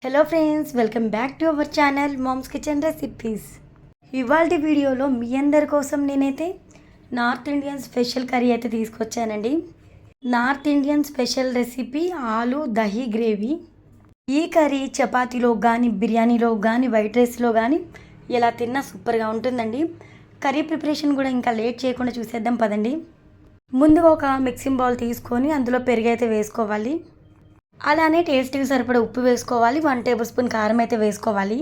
Hello friends, welcome back to our channel mom's kitchen recipes. ఇవాళ వీడియోలో మీ అందరి కోసం నేనైతే నార్త్ ఇండియన్ స్పెషల్ కర్రీ అయితే తీసుకొచ్చానండి. నార్త్ ఇండియన్ స్పెషల్ రెసిపీ ఆలు దహీ గ్రేవీ. ఈ కర్రీ చపాతీలో కానీ, బిర్యానీలో కానీ, వైట్ రైస్లో కానీ ఎలా తిన్నా సూపర్గా ఉంటుందండి. కర్రీ ప్రిపరేషన్ కూడా ఇంకా లేట్ చేయకుండా చూసేద్దాం పదండి. ముందుగా ఒక మిక్సింగ్ బౌల్ తీసుకొని అందులో పెరుగు అయితే వేసుకోవాలి. అలానే టేస్ట్కి సరిపడా ఉప్పు వేసుకోవాలి. 1 టేబుల్ స్పూన్ కారం అయితే వేసుకోవాలి.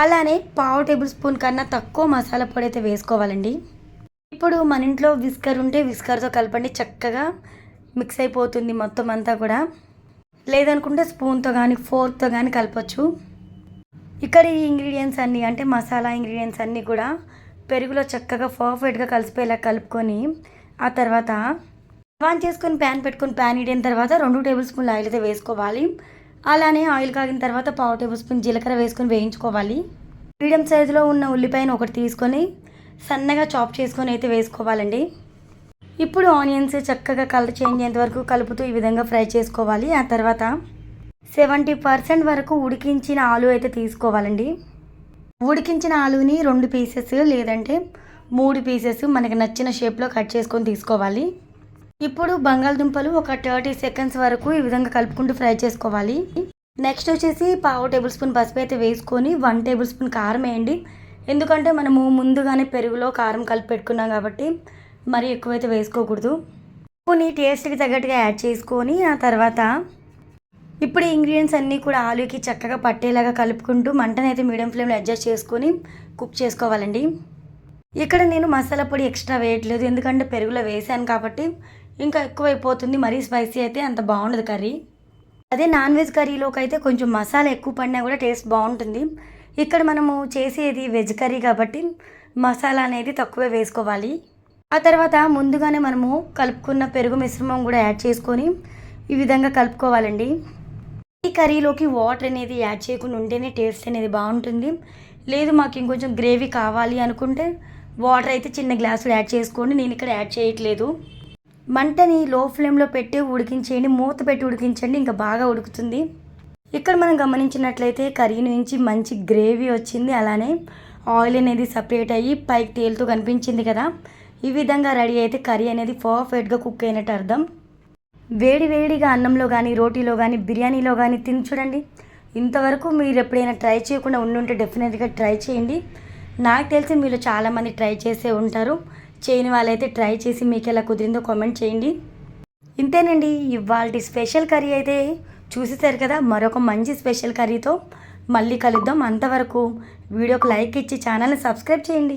అలానే 1/2 టేబుల్ స్పూన్ కన్నా తక్కువ మసాలా పొడి అయితే వేసుకోవాలండి. ఇప్పుడు మన ఇంట్లో విస్కర్ ఉంటే విస్కర్తో కలపండి, చక్కగా మిక్స్ అయిపోతుంది మొత్తం అంతా కూడా. లేదనుకుంటే స్పూన్తో కానీ ఫోర్క్తో కానీ కలపచ్చు. ఇక్కడ ఈ ఇంగ్రీడియంట్స్ అన్నీ అంటే మసాలా ఇంగ్రీడియంట్స్ అన్నీ కూడా పెరుగులో చక్కగా పర్ఫెక్ట్గా కలిసిపోయేలా కలుపుకొని ఆ తర్వాత ఆన్ చేసుకొని ప్యాన్ పెట్టుకొని ప్యాన్ ఇడిన తర్వాత 2 టేబుల్ స్పూన్ల ఆయిల్ అయితే వేసుకోవాలి. అలానే ఆయిల్ కాగిన తర్వాత 1/2 టేబుల్ స్పూన్ జీలకర్ర వేసుకొని వేయించుకోవాలి. మీడియం సైజులో ఉన్న ఉల్లిపాయను ఒకటి తీసుకొని సన్నగా చాప్ చేసుకొని అయితే వేసుకోవాలండి. ఇప్పుడు ఆనియన్స్ చక్కగా కలర్ చేంజ్ అయ్యేంత వరకు కలుపుతూ ఈ విధంగా ఫ్రై చేసుకోవాలి. ఆ తర్వాత 70% వరకు ఉడికించిన ఆలు అయితే తీసుకోవాలండి. ఉడికించిన ఆలుని 2 పీసెస్ లేదంటే 3 పీసెస్ మనకి నచ్చిన షేప్లో కట్ చేసుకొని తీసుకోవాలి. ఇప్పుడు బంగాళదుంపలు ఒక 30 సెకండ్స్ వరకు ఈ విధంగా కలుపుకుంటూ ఫ్రై చేసుకోవాలి. నెక్స్ట్ వచ్చేసి 1/2 టేబుల్ స్పూన్ పసుపు అయితే వేసుకొని 1 టేబుల్ స్పూన్ కారం వేయండి. ఎందుకంటే మనము ముందుగానే పెరుగులో కారం కలిపి పెట్టుకున్నాం కాబట్టి మరీ ఎక్కువైతే వేసుకోకూడదు. ఉప్పుని టేస్ట్కి తగ్గట్టుగా యాడ్ చేసుకొని ఆ తర్వాత ఇప్పుడు ఇంగ్రీడియంట్స్ అన్నీ కూడా ఆలుకి చక్కగా పట్టేలాగా కలుపుకుంటూ మంటనైతే మీడియం ఫ్లేమ్లో అడ్జస్ట్ చేసుకొని కుక్ చేసుకోవాలండి. ఇక్కడ నేను మసాలా పొడి ఎక్స్ట్రా వేయట్లేదు, ఎందుకంటే పెరుగులో వేసాను కాబట్టి ఇంకా ఎక్కువైపోతుంది. మరీ స్పైసీ అయితే అంత బాగుండదు కర్రీ. అదే నాన్ వెజ్ కర్రీలోకి అయితే కొంచెం మసాలా ఎక్కువ పడినా కూడా టేస్ట్ బాగుంటుంది. ఇక్కడ మనము చేసేది వెజ్ కర్రీ కాబట్టి మసాలా అనేది తక్కువే వేసుకోవాలి. ఆ తర్వాత ముందుగానే మనము కలుపుకున్న పెరుగు మిశ్రమం కూడా యాడ్ చేసుకొని ఈ విధంగా కలుపుకోవాలండి. ఈ కర్రీలోకి వాటర్ అనేది యాడ్ చేయకుండా ఉంటేనే టేస్ట్ అనేది బాగుంటుంది. లేదు మాకు ఇంకొంచెం గ్రేవీ కావాలి అనుకుంటే వాటర్ అయితే చిన్న గ్లాసులు యాడ్ చేసుకోండి. నేను ఇక్కడ యాడ్ చేయట్లేదు. మంటని లో ఫ్లేమ్లో పెట్టి ఉడికించేయండి, మూత పెట్టి ఉడికించండి, ఇంకా బాగా ఉడుకుతుంది. ఇక్కడ మనం గమనించినట్లయితే కర్రీ నుంచి మంచి గ్రేవీ వచ్చింది. అలానే ఆయిల్ అనేది సపరేట్ అయ్యి పైకి తేలుతూ కనిపించింది కదా. ఈ విధంగా రెడీ అయితే కర్రీ అనేది పర్ఫెక్ట్గా కుక్ అయినట్టు అర్థం. వేడి వేడిగా అన్నంలో కానీ, రోటీలో కానీ, బిర్యానీలో కానీ తిని చూడండి. ఇంతవరకు మీరు ఎప్పుడైనా ట్రై చేయకుండా ఉండుంటే డెఫినెట్గా ట్రై చేయండి. నాకు తెలిసి మీరు చాలామంది ట్రై చేసే ఉంటారు. చేయని వాళ్ళైతే ట్రై చేసి మీకు ఎలా కుదిరిందో కామెంట్ చేయండి. ఇంతేనండి ఇవాళ స్పెషల్ కర్రీ అయితే చూసేసారు కదా. మరొక మంచి స్పెషల్ కర్రీతో మళ్ళీ కలుద్దాం. అంతవరకు వీడియోకి లైక్ ఇచ్చి ఛానల్ని సబ్స్క్రైబ్ చేయండి.